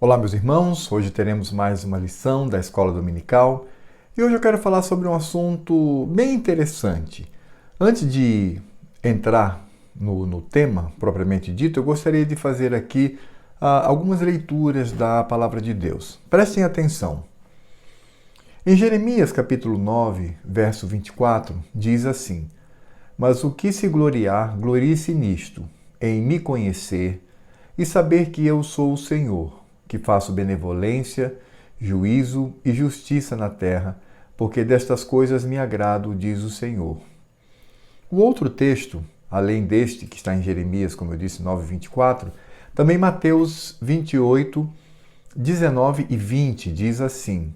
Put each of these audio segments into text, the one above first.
Olá, meus irmãos. Hoje teremos mais uma lição da Escola Dominical e hoje eu quero falar sobre um assunto bem interessante. Antes de entrar no tema propriamente dito, eu gostaria de fazer aqui algumas leituras da Palavra de Deus. Prestem atenção. Em Jeremias capítulo 9, verso 24, diz assim: Mas o que se gloriar, glorie-se nisto, em me conhecer e saber que eu sou o Senhor, que faço benevolência, juízo e justiça na terra, porque destas coisas me agrado, diz o Senhor. O outro texto, além deste que está em Jeremias, como eu disse, 9:24, também Mateus 28, 19 e 20 diz assim: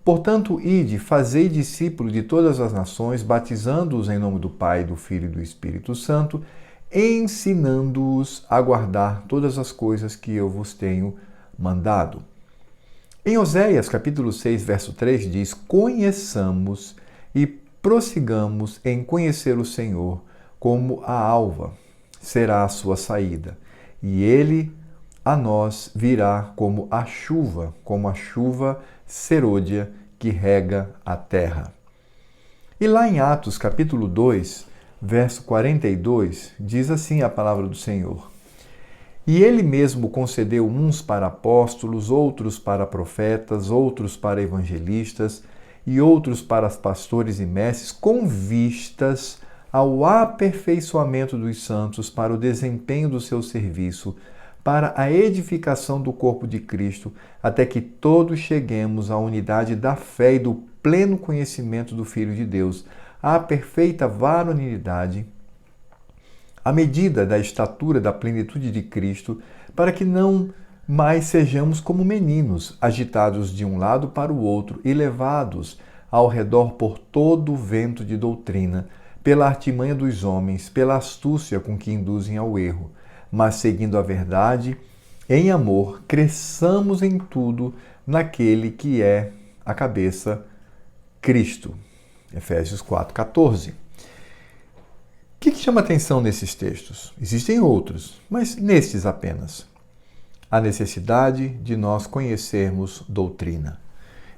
Portanto, ide, fazei discípulos de todas as nações, batizando-os em nome do Pai, do Filho e do Espírito Santo, ensinando-os a guardar todas as coisas que eu vos tenho mandado. Em Oséias, capítulo 6, verso 3, diz: Conheçamos e prossigamos em conhecer o Senhor, como a alva será a sua saída, e ele a nós virá como a chuva serôdia que rega a terra. E lá em Atos, capítulo 2, verso 42, diz assim a palavra do Senhor: E ele mesmo concedeu uns para apóstolos, outros para profetas, outros para evangelistas e outros para pastores e mestres, com vistas ao aperfeiçoamento dos santos, para o desempenho do seu serviço, para a edificação do corpo de Cristo, até que todos cheguemos à unidade da fé e do pleno conhecimento do Filho de Deus, à perfeita varonilidade, à medida da estatura da plenitude de Cristo, para que não mais sejamos como meninos, agitados de um lado para o outro e levados ao redor por todo o vento de doutrina, pela artimanha dos homens, pela astúcia com que induzem ao erro, mas seguindo a verdade, em amor, cresçamos em tudo naquele que é a cabeça, Cristo. Efésios 4:14. O que chama atenção nesses textos? Existem outros, mas nestes apenas. A necessidade de nós conhecermos doutrina.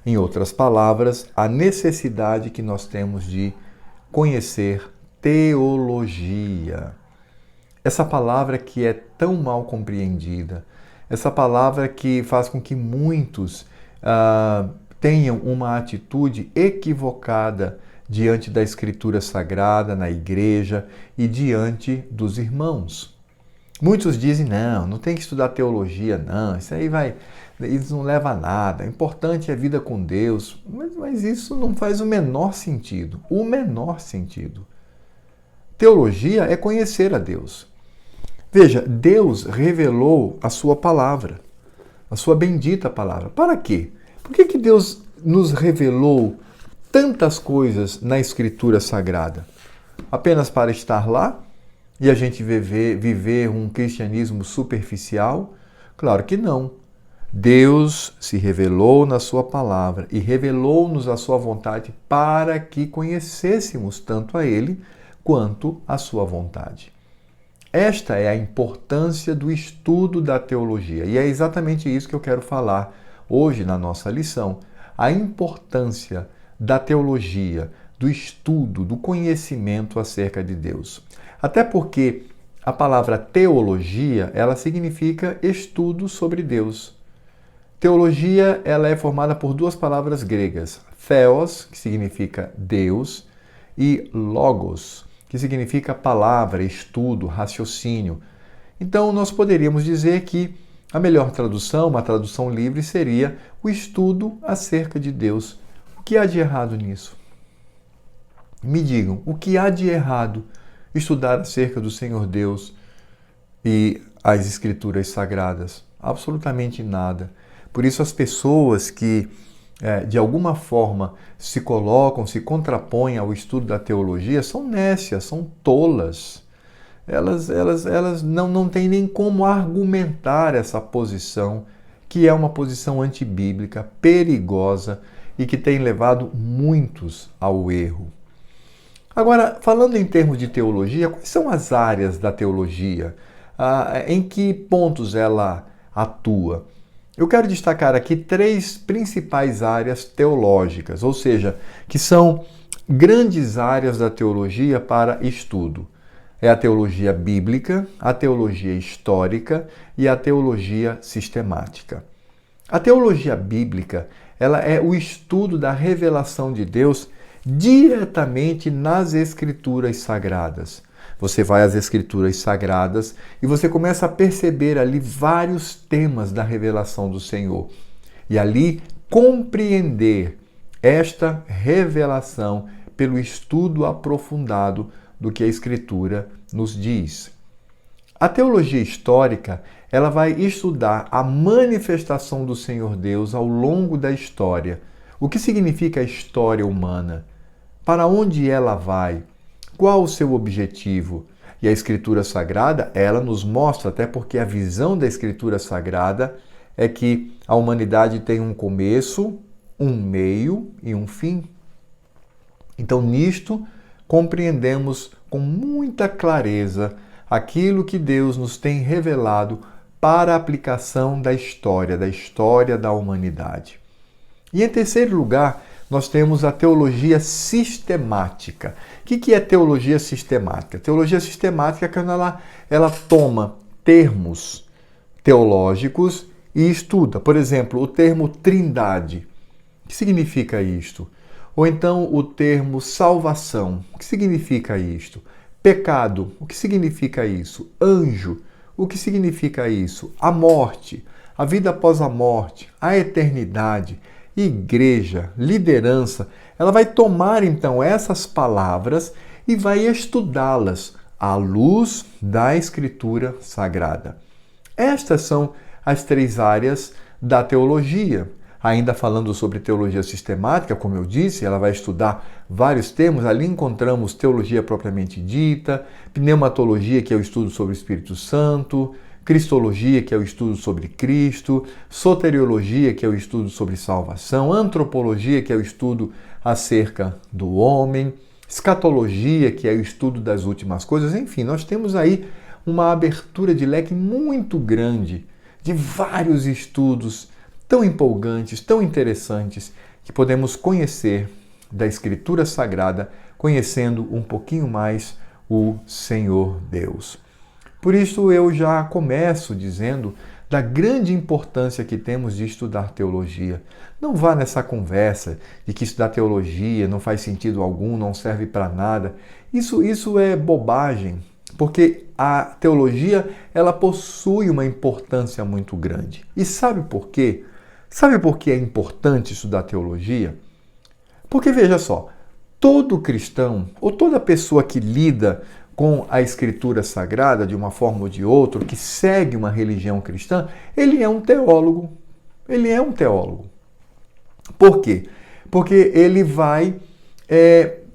Em outras palavras, a necessidade que nós temos de conhecer teologia. Essa palavra que é tão mal compreendida, essa palavra que faz com que muitos tenham uma atitude equivocada diante da Escritura Sagrada, na igreja e diante dos irmãos. Muitos dizem, não tem que estudar teologia, não, isso não leva a nada, o importante é a vida com Deus. Mas isso não faz o menor sentido, Teologia é conhecer a Deus. Veja, Deus revelou a sua palavra, a sua bendita palavra. Para quê? Por que Deus nos revelou tantas coisas na Escritura Sagrada? Apenas para estar lá e a gente viver um cristianismo superficial? Claro que não. Deus se revelou na sua palavra e revelou-nos a sua vontade para que conhecêssemos tanto a Ele quanto a sua vontade. Esta é a importância do estudo da teologia e é exatamente isso que eu quero falar hoje na nossa lição. A importância da teologia, do estudo, do conhecimento acerca de Deus. Até porque a palavra teologia, ela significa estudo sobre Deus. Teologia, ela é formada por duas palavras gregas, theos, que significa Deus, e logos, que significa palavra, estudo, raciocínio. Então, nós poderíamos dizer que a melhor tradução, uma tradução livre, seria o estudo acerca de Deus. O que há de errado nisso? Me digam, o que há de errado estudar acerca do Senhor Deus e as Escrituras Sagradas? Absolutamente nada. Por isso as pessoas que de alguma forma se colocam, se contrapõem ao estudo da teologia, são nécias, são tolas. Elas não têm nem como argumentar essa posição, que é uma posição antibíblica, perigosa e que tem levado muitos ao erro. Agora, falando em termos de teologia, quais são as áreas da teologia? Em que pontos ela atua? eu quero destacar aqui 3 principais áreas teológicas, ou seja, que são grandes áreas da teologia para estudo. É a teologia bíblica, a teologia histórica e a teologia sistemática. A teologia bíblica, ela é o estudo da revelação de Deus diretamente nas Escrituras Sagradas. Você vai às Escrituras Sagradas e você começa a perceber ali vários temas da revelação do Senhor. E ali compreender esta revelação pelo estudo aprofundado do que a Escritura nos diz. A teologia histórica, ela vai estudar a manifestação do Senhor Deus ao longo da história. O que significa a história humana? Para onde ela vai? Qual o seu objetivo? E a Escritura Sagrada, ela nos mostra, até porque a visão da Escritura Sagrada é que a humanidade tem um começo, um meio e um fim. Então, nisto, compreendemos com muita clareza aquilo que Deus nos tem revelado para a aplicação da história da humanidade. E em terceiro lugar, nós temos a teologia sistemática. O que é teologia sistemática? Teologia sistemática é quando ela toma termos teológicos e estuda. Por exemplo, o termo trindade. O que significa isto? Ou então o termo salvação. O que significa isto? Pecado. O que significa isso? Anjo. O que significa isso? A morte, a vida após a morte, a eternidade, igreja, liderança. Ela vai tomar então essas palavras e vai estudá-las à luz da Escritura Sagrada. Estas são as 3 áreas da teologia. Ainda falando sobre teologia sistemática, como eu disse, ela vai estudar vários termos. Ali encontramos teologia propriamente dita, pneumatologia, que é o estudo sobre o Espírito Santo, cristologia, que é o estudo sobre Cristo, soteriologia, que é o estudo sobre salvação, antropologia, que é o estudo acerca do homem, escatologia, que é o estudo das últimas coisas. Enfim, nós temos aí uma abertura de leque muito grande de vários estudos tão empolgantes, tão interessantes, que podemos conhecer da Escritura Sagrada, conhecendo um pouquinho mais o Senhor Deus. Por isso eu já começo dizendo da grande importância que temos de estudar teologia. Não vá nessa conversa de que estudar teologia não faz sentido algum, não serve para nada. Isso é bobagem, porque a teologia ela possui uma importância muito grande. E sabe por quê? Sabe por que é importante estudar teologia? Porque, veja só, todo cristão ou toda pessoa que lida com a Escritura Sagrada de uma forma ou de outra, que segue uma religião cristã, ele é um teólogo. Ele é um teólogo. Por quê? Porque ele vai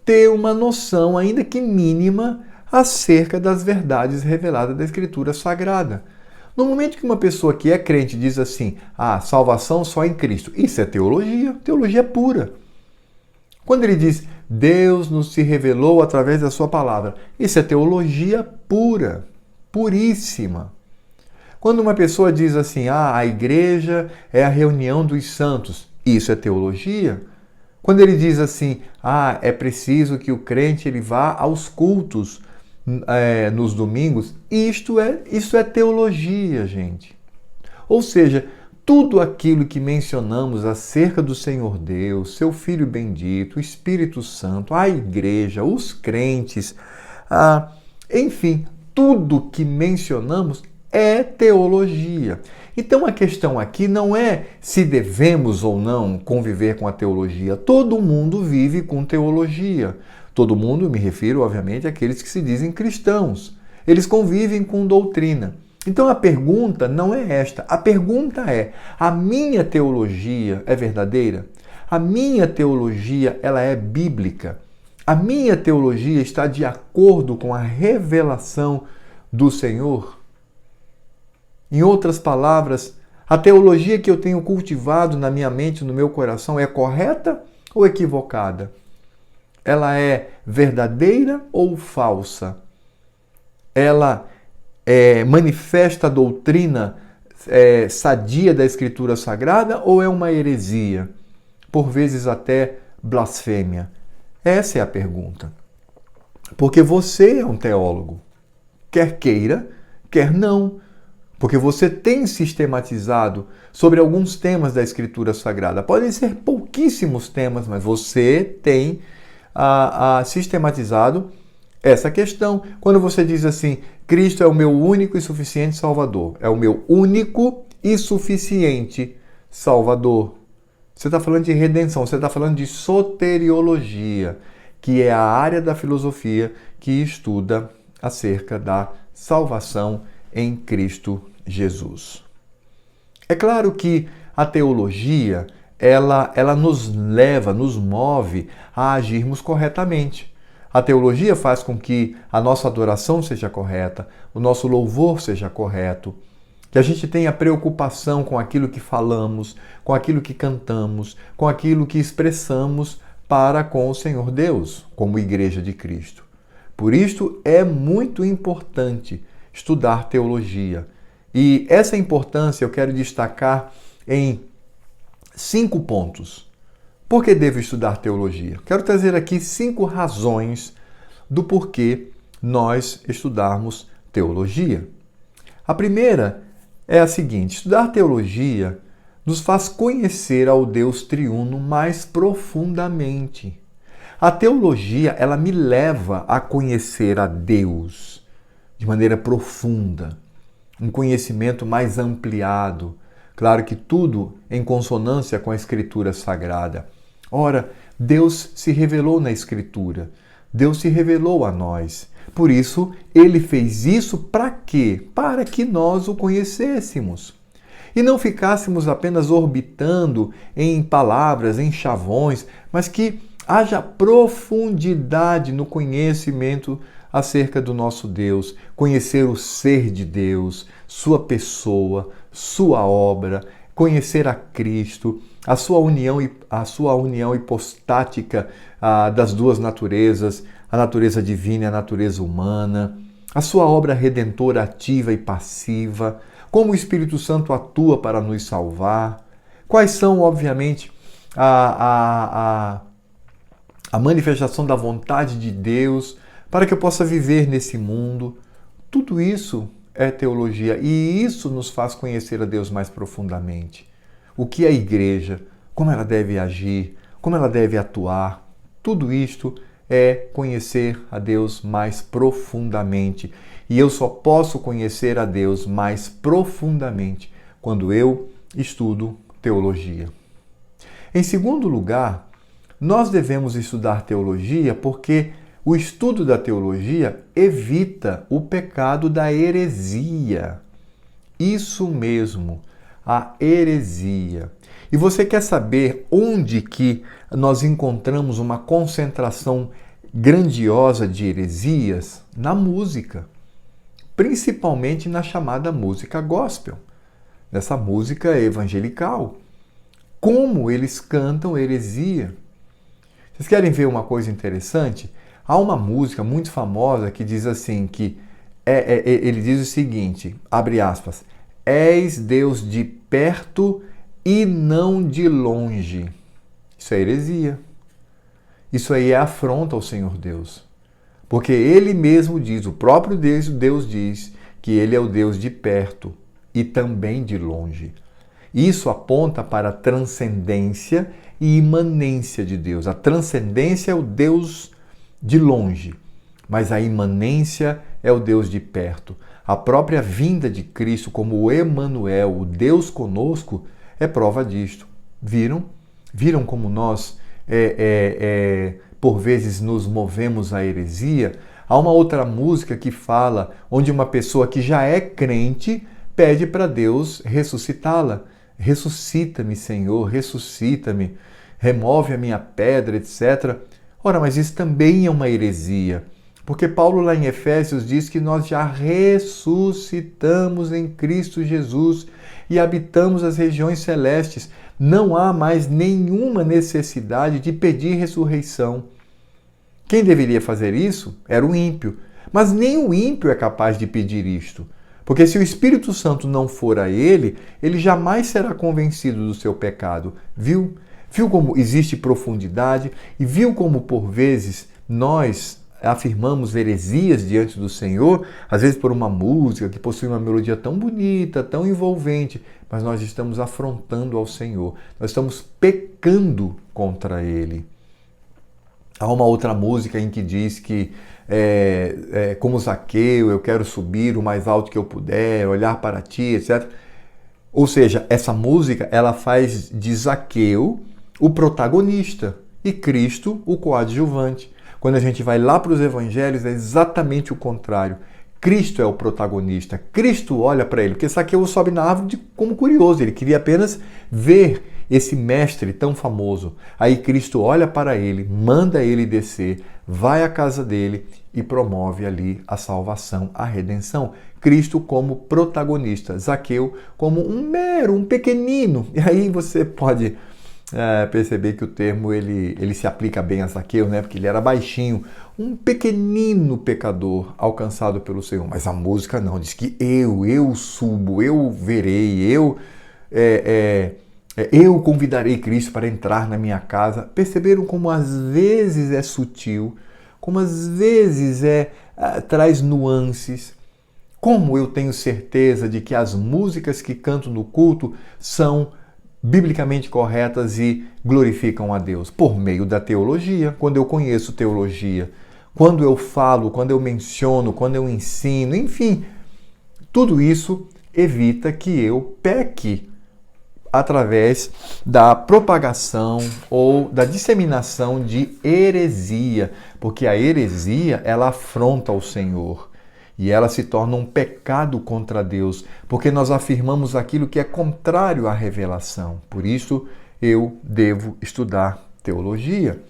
ter uma noção, ainda que mínima, acerca das verdades reveladas da Escritura Sagrada. No momento que uma pessoa que é crente diz assim, salvação só em Cristo, isso é teologia pura. Quando ele diz, Deus nos se revelou através da sua palavra, isso é teologia pura, puríssima. Quando uma pessoa diz assim, a igreja é a reunião dos santos, isso é teologia. Quando ele diz assim, é preciso que o crente ele vá aos cultos, nos domingos, isso é teologia, gente. Ou seja, tudo aquilo que mencionamos acerca do Senhor Deus, seu Filho bendito, o Espírito Santo, a igreja, os crentes, enfim, tudo que mencionamos é teologia. Então a questão aqui não é se devemos ou não conviver com a teologia. Todo mundo vive com teologia. Todo mundo, me refiro, obviamente, àqueles que se dizem cristãos. Eles convivem com doutrina. Então a pergunta não é esta. A pergunta é, a minha teologia é verdadeira? A minha teologia, ela é bíblica? A minha teologia está de acordo com a revelação do Senhor? Em outras palavras, a teologia que eu tenho cultivado na minha mente, no meu coração, é correta ou equivocada? Ela é verdadeira ou falsa? Ela manifesta a doutrina sadia da Escritura Sagrada ou é uma heresia? Por vezes até blasfêmia? Essa é a pergunta. Porque você é um teólogo, quer queira, quer não. Porque você tem sistematizado sobre alguns temas da Escritura Sagrada. Podem ser pouquíssimos temas, mas você tem sistematizado essa questão. Quando você diz assim, Cristo é o meu único e suficiente Salvador, é o meu único e suficiente Salvador. Você está falando de redenção, você está falando de soteriologia, que é a área da filosofia que estuda acerca da salvação em Cristo Jesus. É claro que a teologia, ela nos leva, nos move a agirmos corretamente. A teologia faz com que a nossa adoração seja correta, o nosso louvor seja correto, que a gente tenha preocupação com aquilo que falamos, com aquilo que cantamos, com aquilo que expressamos para com o Senhor Deus, como Igreja de Cristo. Por isso é muito importante estudar teologia. E essa importância eu quero destacar em 5 pontos. Por que devo estudar teologia? Quero trazer aqui 5 razões do porquê nós estudarmos teologia. A primeira é a seguinte: estudar teologia nos faz conhecer ao Deus triuno mais profundamente. A teologia, ela me leva a conhecer a Deus de maneira profunda, um conhecimento mais ampliado. Claro que tudo em consonância com a Escritura Sagrada. Ora, Deus se revelou na Escritura. Deus se revelou a nós. Por isso, Ele fez isso para quê? Para que nós o conhecêssemos. E não ficássemos apenas orbitando em palavras, em chavões, mas que haja profundidade no conhecimento acerca do nosso Deus, conhecer o ser de Deus, sua pessoa, sua obra, conhecer a Cristo, a sua união hipostática das duas naturezas, a natureza divina e a natureza humana, a sua obra redentora ativa e passiva, como o Espírito Santo atua para nos salvar, quais são, obviamente, a manifestação da vontade de Deus para que eu possa viver nesse mundo. Tudo isso é teologia e isso nos faz conhecer a Deus mais profundamente. O que é a igreja, como ela deve agir, como ela deve atuar, tudo isto é conhecer a Deus mais profundamente. E eu só posso conhecer a Deus mais profundamente quando eu estudo teologia. Em segundo lugar, nós devemos estudar teologia porque o estudo da teologia evita o pecado da heresia. Isso mesmo, a heresia. E você quer saber onde que nós encontramos uma concentração grandiosa de heresias? Na música, principalmente na chamada música gospel, nessa música evangelical. Como eles cantam heresia. Vocês querem ver uma coisa interessante? Há uma música muito famosa que diz assim, que ele diz o seguinte, abre aspas, és Deus de perto e não de longe. Isso é heresia. Isso aí é afronta ao Senhor Deus. Porque Ele mesmo diz, o próprio Deus diz que Ele é o Deus de perto e também de longe. Isso aponta para a transcendência e imanência de Deus. A transcendência é o Deus de longe, mas a imanência é o Deus de perto. A própria vinda de Cristo como o Emanuel, o Deus conosco, é prova disto. Viram? Viram como nós, por vezes, nos movemos à heresia? Há uma outra música que fala, onde uma pessoa que já é crente pede para Deus ressuscitá-la. Ressuscita-me, Senhor, ressuscita-me, remove a minha pedra, etc. Ora, mas isso também é uma heresia, porque Paulo lá em Efésios diz que nós já ressuscitamos em Cristo Jesus e habitamos as regiões celestes. Não há mais nenhuma necessidade de pedir ressurreição. Quem deveria fazer isso era o ímpio, mas nem o ímpio é capaz de pedir isto, Porque se o Espírito Santo não for a ele, ele jamais será convencido do seu pecado. Viu? Viu como existe profundidade e viu como por vezes nós afirmamos heresias diante do Senhor, às vezes por uma música que possui uma melodia tão bonita, tão envolvente, mas nós estamos afrontando ao Senhor, nós estamos pecando contra Ele. Há uma outra música em que diz que, como Zaqueu, eu quero subir o mais alto que eu puder, olhar para ti, etc. Ou seja, essa música ela faz de Zaqueu o protagonista e Cristo o coadjuvante. Quando a gente vai lá para os evangelhos, é exatamente o contrário. Cristo é o protagonista. Cristo olha para ele, porque Zaqueu sobe na árvore como curioso. Ele queria apenas ver esse mestre tão famoso. Aí Cristo olha para ele, manda ele descer, vai à casa dele e promove ali a salvação, a redenção. Cristo como protagonista, Zaqueu como um pequenino. E aí você pode perceber que o termo ele se aplica bem a Zaqueu, né? Porque ele era baixinho, um pequenino pecador alcançado pelo Senhor. Mas a música não, diz que eu subo, eu verei, eu convidarei Cristo para entrar na minha casa. Perceberam como às vezes é sutil, como às vezes traz nuances. Como eu tenho certeza de que as músicas que canto no culto são biblicamente corretas e glorificam a Deus? Por meio da teologia, quando eu conheço teologia, quando eu falo, quando eu menciono, quando eu ensino, enfim, tudo isso evita que eu peque através da propagação ou da disseminação de heresia, porque a heresia, ela afronta o Senhor. E ela se torna um pecado contra Deus, porque nós afirmamos aquilo que é contrário à revelação. Por isso, eu devo estudar teologia.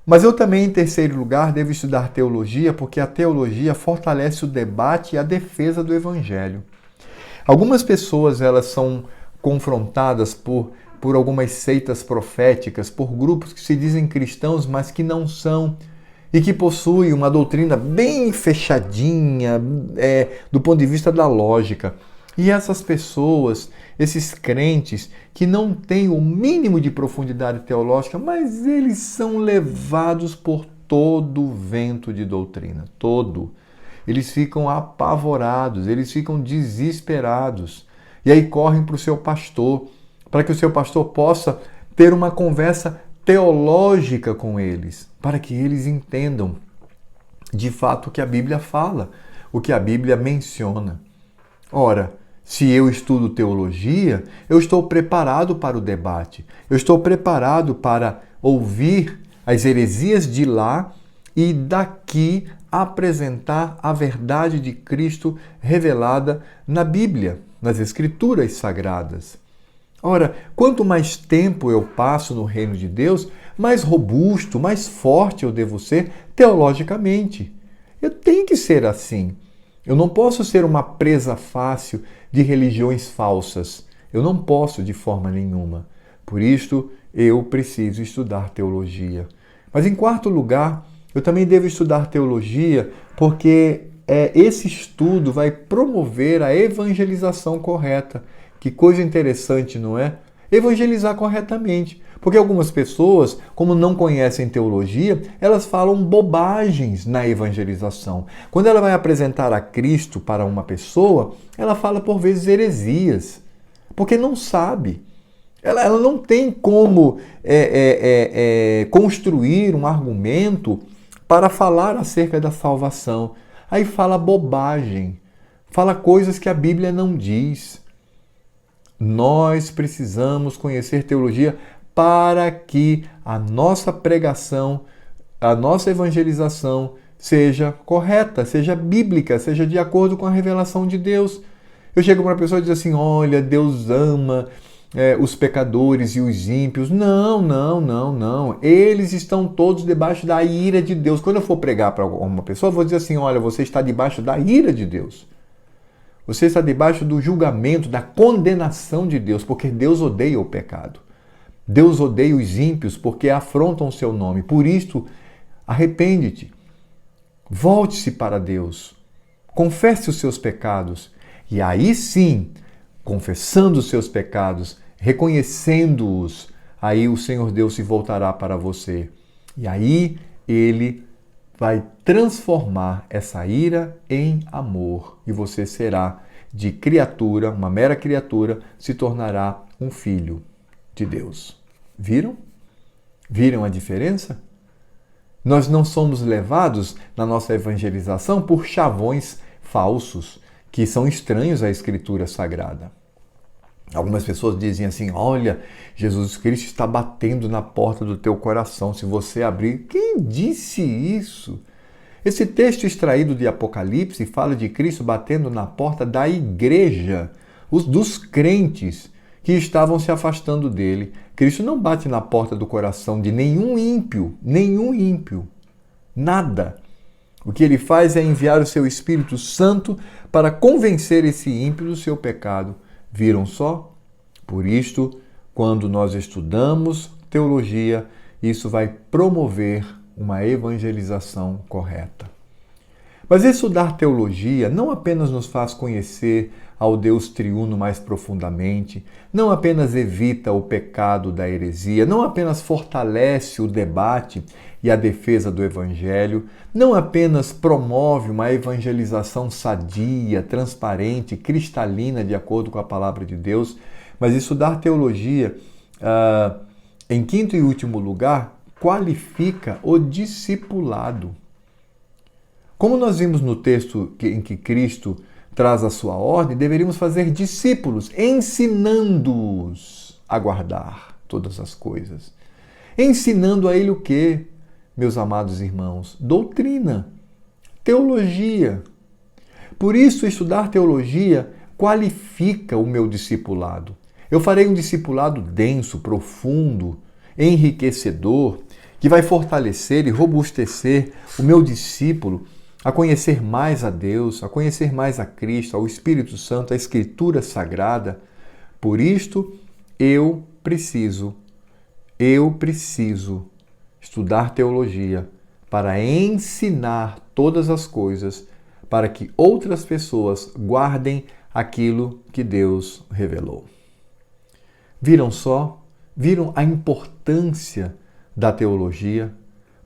Mas eu também, em terceiro lugar, devo estudar teologia, porque a teologia fortalece o debate e a defesa do Evangelho. Algumas pessoas, elas são confrontadas por algumas seitas proféticas, por grupos que se dizem cristãos, mas que não são, e que possui uma doutrina bem fechadinha do ponto de vista da lógica. E essas pessoas, esses crentes que não têm o mínimo de profundidade teológica, mas eles são levados por todo o vento de doutrina, todo. Eles ficam apavorados, eles ficam desesperados. E aí correm para o seu pastor, para que o seu pastor possa ter uma conversa teológica com eles, para que eles entendam de fato o que a Bíblia fala, o que a Bíblia menciona. Ora, se eu estudo teologia, eu estou preparado para o debate, eu estou preparado para ouvir as heresias de lá e daqui apresentar a verdade de Cristo revelada na Bíblia, nas Escrituras Sagradas. Ora, quanto mais tempo eu passo no reino de Deus, mais robusto, mais forte eu devo ser teologicamente. Eu tenho que ser assim. Eu não posso ser uma presa fácil de religiões falsas. Eu não posso de forma nenhuma. Por isto, eu preciso estudar teologia. Mas em quarto lugar, eu também devo estudar teologia porque esse estudo vai promover a evangelização correta. Que coisa interessante, não é? Evangelizar corretamente. Porque algumas pessoas, como não conhecem teologia, elas falam bobagens na evangelização. Quando ela vai apresentar a Cristo para uma pessoa, ela fala por vezes heresias. Porque não sabe. Ela não tem como construir um argumento para falar acerca da salvação. Aí fala bobagem. Fala coisas que a Bíblia não diz. Nós precisamos conhecer teologia para que a nossa pregação, a nossa evangelização seja correta, seja bíblica, seja de acordo com a revelação de Deus. Eu chego para uma pessoa e diz assim, olha, Deus ama os pecadores e os ímpios. Não. Eles estão todos debaixo da ira de Deus. Quando eu for pregar para uma pessoa, eu vou dizer assim, olha, você está debaixo da ira de Deus. Você está debaixo do julgamento, da condenação de Deus, porque Deus odeia o pecado. Deus odeia os ímpios porque afrontam o seu nome. Por isto, arrepende-te. Volte-se para Deus. Confesse os seus pecados. E aí sim, confessando os seus pecados, reconhecendo-os, aí o Senhor Deus se voltará para você. E aí Ele vai transformar essa ira em amor. E você será de criatura, uma mera criatura, se tornará um filho de Deus. Viram? Viram a diferença? Nós não somos levados na nossa evangelização por chavões falsos que são estranhos à Escritura Sagrada. Algumas pessoas dizem assim: olha, Jesus Cristo está batendo na porta do teu coração. Se você abrir, quem disse isso? Esse texto extraído de Apocalipse fala de Cristo batendo na porta da igreja, dos crentes que estavam se afastando dele. Cristo não bate na porta do coração de nenhum ímpio, nada. O que ele faz é enviar o seu Espírito Santo para convencer esse ímpio do seu pecado. Viram só? Por isto, quando nós estudamos teologia, isso vai promover uma evangelização correta. Mas estudar teologia não apenas nos faz conhecer ao Deus triuno mais profundamente, não apenas evita o pecado da heresia, não apenas fortalece o debate e a defesa do Evangelho, não apenas promove uma evangelização sadia, transparente, cristalina, de acordo com a palavra de Deus, mas estudar teologia, em quinto e último lugar, qualifica o discipulado. Como nós vimos no texto em que Cristo traz a sua ordem, deveríamos fazer discípulos, ensinando-os a guardar todas as coisas. Ensinando a ele o quê, meus amados irmãos? Doutrina, teologia. Por isso, estudar teologia qualifica o meu discipulado. Eu farei um discipulado denso, profundo, enriquecedor, que vai fortalecer e robustecer o meu discípulo a conhecer mais a Deus, a conhecer mais a Cristo, ao Espírito Santo, a Escritura Sagrada. Por isto, eu preciso estudar teologia para ensinar todas as coisas, para que outras pessoas guardem aquilo que Deus revelou. Viram só? Viram a importância da teologia?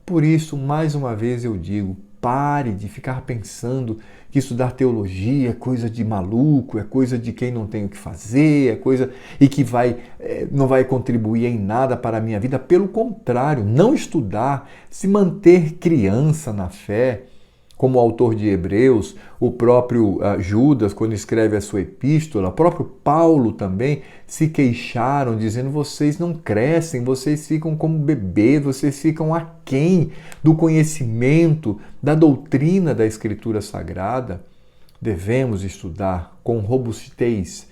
Por isso, mais uma vez eu digo, pare de ficar pensando que estudar teologia é coisa de maluco, é coisa de quem não tem o que fazer, é coisa e que não vai contribuir em nada para a minha vida. Pelo contrário, não estudar, se manter criança na fé, como o autor de Hebreus, o próprio Judas, quando escreve a sua epístola, o próprio Paulo também se queixaram, dizendo: vocês não crescem, vocês ficam como bebês, vocês ficam aquém do conhecimento, da doutrina da Escritura Sagrada. Devemos estudar com robustez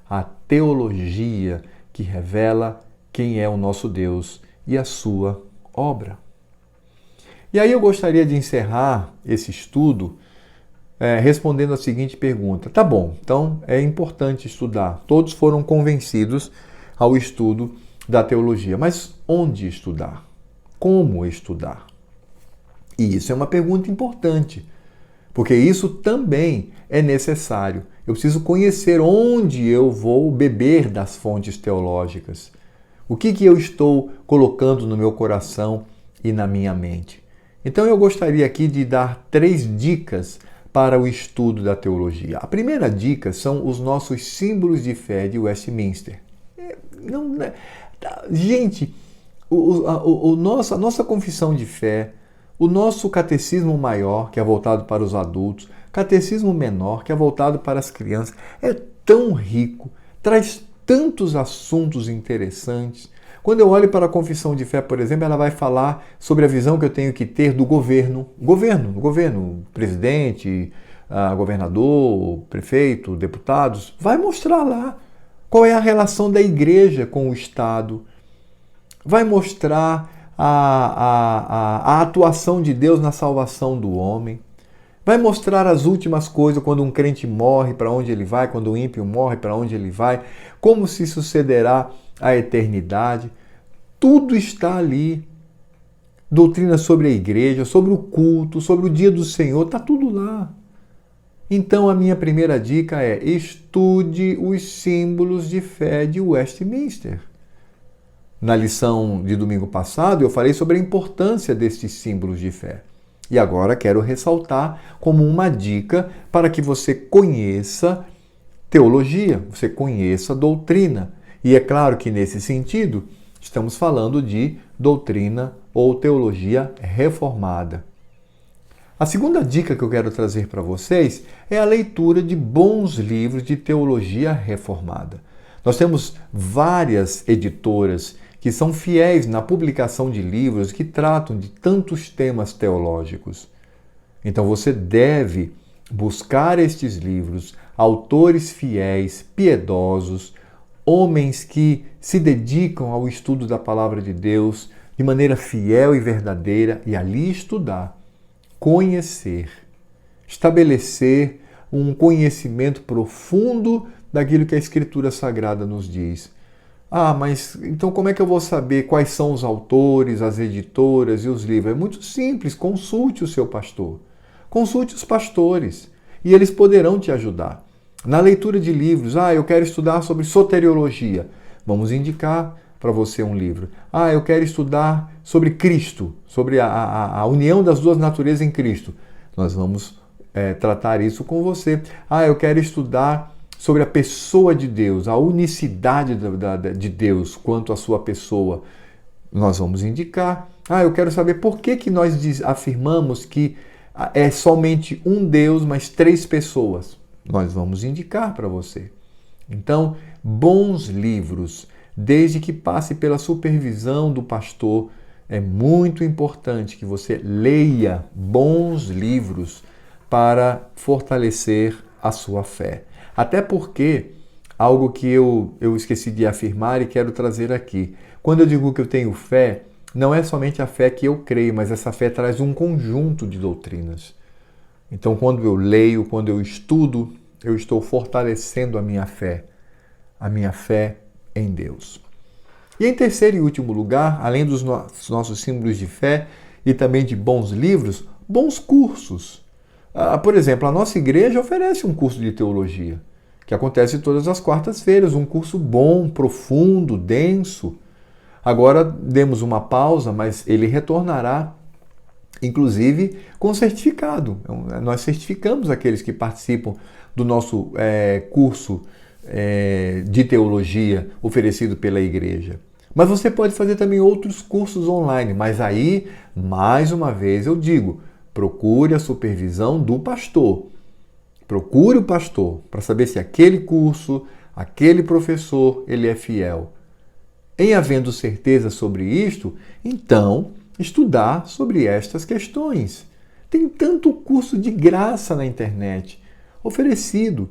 a teologia que revela quem é o nosso Deus e a sua obra. E aí eu gostaria de encerrar esse estudo respondendo a seguinte pergunta. Tá bom, então é importante estudar. Todos foram convencidos ao estudo da teologia. Mas onde estudar? Como estudar? E isso é uma pergunta importante, porque isso também é necessário. Eu preciso conhecer onde eu vou beber das fontes teológicas. O que eu estou colocando no meu coração e na minha mente. Então eu gostaria aqui de dar 3 dicas para o estudo da teologia. A primeira dica são os nossos símbolos de fé de Westminster. Gente, a nossa confissão de fé, o nosso catecismo maior, que é voltado para os adultos, catecismo menor, que é voltado para as crianças, é tão rico, traz tantos assuntos interessantes. Quando eu olho para a confissão de fé, por exemplo, ela vai falar sobre a visão que eu tenho que ter do governo, presidente, governador, prefeito, deputados. Vai mostrar lá qual é a relação da igreja com o Estado. Vai mostrar a atuação de Deus na salvação do homem. Vai mostrar as últimas coisas, quando um crente morre, para onde ele vai, quando o ímpio morre, para onde ele vai, como se sucederá a eternidade. Tudo está ali. Doutrina sobre a igreja, sobre o culto, sobre o dia do Senhor, está tudo lá. Então a minha primeira dica é: estude os símbolos de fé de Westminster. Na lição de domingo passado eu falei sobre a importância destes símbolos de fé. E agora quero ressaltar como uma dica para que você conheça teologia, você conheça doutrina. E é claro que nesse sentido estamos falando de doutrina ou teologia reformada. A segunda dica que eu quero trazer para vocês é a leitura de bons livros de teologia reformada. Nós temos várias editoras que são fiéis na publicação de livros que tratam de tantos temas teológicos. Então você deve buscar estes livros, autores fiéis, piedosos, homens que se dedicam ao estudo da palavra de Deus de maneira fiel e verdadeira, e ali estudar, conhecer, estabelecer um conhecimento profundo daquilo que a Escritura Sagrada nos diz. Ah, mas então como é que eu vou saber quais são os autores, as editoras e os livros? É muito simples, consulte o seu pastor. Consulte os pastores e eles poderão te ajudar. Na leitura de livros, eu quero estudar sobre soteriologia. Vamos indicar para você um livro. Eu quero estudar sobre Cristo, sobre a união das duas naturezas em Cristo. Nós vamos tratar isso com você. Eu quero estudar sobre a pessoa de Deus, a unicidade de Deus quanto à sua pessoa. Nós vamos indicar. Eu quero saber por que nós afirmamos que é somente um Deus, mas três pessoas. Nós vamos indicar para você. Então, bons livros, desde que passe pela supervisão do pastor, é muito importante que você leia bons livros para fortalecer a sua fé. Até porque, algo que eu esqueci de afirmar e quero trazer aqui. Quando eu digo que eu tenho fé, não é somente a fé que eu creio, mas essa fé traz um conjunto de doutrinas. Então, quando eu leio, quando eu estudo, eu estou fortalecendo a minha fé em Deus. E em terceiro e último lugar, além dos nossos símbolos de fé e também de bons livros, bons cursos. Por exemplo, a nossa igreja oferece um curso de teologia, que acontece todas as quartas-feiras, um curso bom, profundo, denso. Agora demos uma pausa, mas ele retornará, inclusive com certificado. Nós certificamos aqueles que participam do nosso curso de teologia oferecido pela igreja. Mas você pode fazer também outros cursos online, mas aí, mais uma vez eu digo, procure a supervisão do pastor. Procure o pastor para saber se aquele curso, aquele professor, ele é fiel. Em havendo certeza sobre isto, então estudar sobre estas questões. Tem tanto curso de graça na internet oferecido.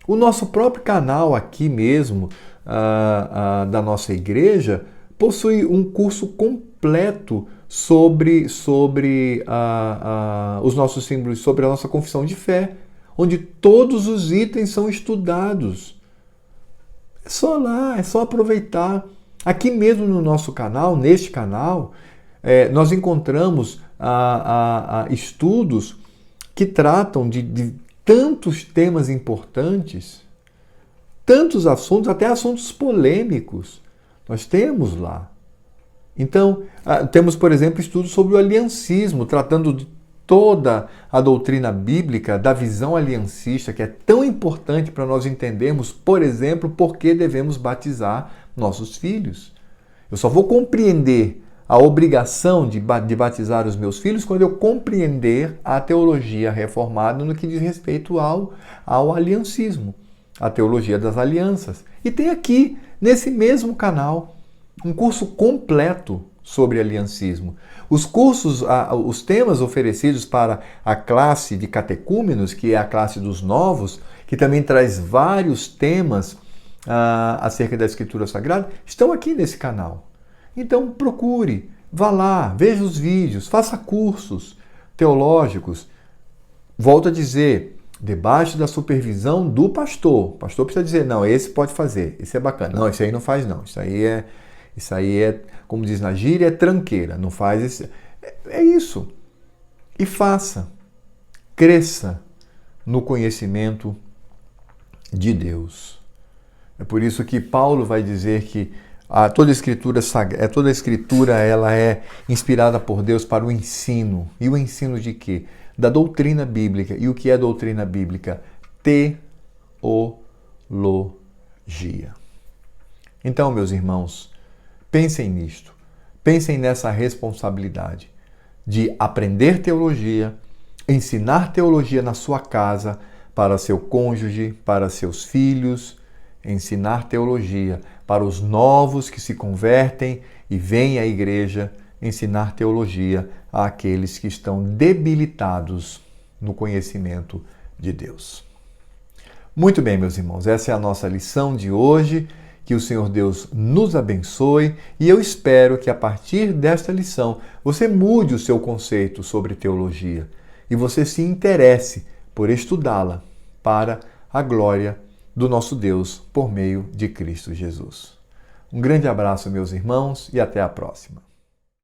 O nosso próprio canal aqui mesmo, da nossa igreja, possui um curso completo sobre os nossos símbolos, sobre a nossa confissão de fé, onde todos os itens são estudados. É só lá, é só aproveitar. Aqui mesmo no nosso canal, neste canal, nós encontramos estudos que tratam de tantos temas importantes, tantos assuntos, até assuntos polêmicos, nós temos lá. Então, temos, por exemplo, estudos sobre o aliancismo, tratando de toda a doutrina bíblica da visão aliancista, que é tão importante para nós entendermos, por exemplo, por que devemos batizar nossos filhos. Eu só vou compreender a obrigação de batizar os meus filhos quando eu compreender a teologia reformada no que diz respeito ao aliancismo, a teologia das alianças. E tem aqui, nesse mesmo canal, um curso completo sobre aliancismo. Os cursos, os temas oferecidos para a classe de catecúmenos, que é a classe dos novos, que também traz vários temas acerca da Escritura Sagrada, estão aqui nesse canal. Então procure, vá lá, veja os vídeos, faça cursos teológicos. Volto a dizer, debaixo da supervisão do pastor. O pastor precisa dizer, não, esse pode fazer, esse é bacana. Não, esse aí não faz não, isso aí é, como diz na gíria, é tranqueira, não faz esse. É isso. E faça, cresça no conhecimento de Deus. É por isso que Paulo vai dizer que toda a escritura ela é inspirada por Deus para o ensino. E o ensino de quê? Da doutrina bíblica. E o que é doutrina bíblica? Teologia. Então, meus irmãos, pensem nisto. Pensem nessa responsabilidade de aprender teologia, ensinar teologia na sua casa, para seu cônjuge, para seus filhos, ensinar teologia para os novos que se convertem e vêm à igreja, ensinar teologia àqueles que estão debilitados no conhecimento de Deus. Muito bem, meus irmãos, essa é a nossa lição de hoje. Que o Senhor Deus nos abençoe e eu espero que a partir desta lição você mude o seu conceito sobre teologia e você se interesse por estudá-la para a glória do nosso Deus por meio de Cristo Jesus. Um grande abraço, meus irmãos, e até a próxima.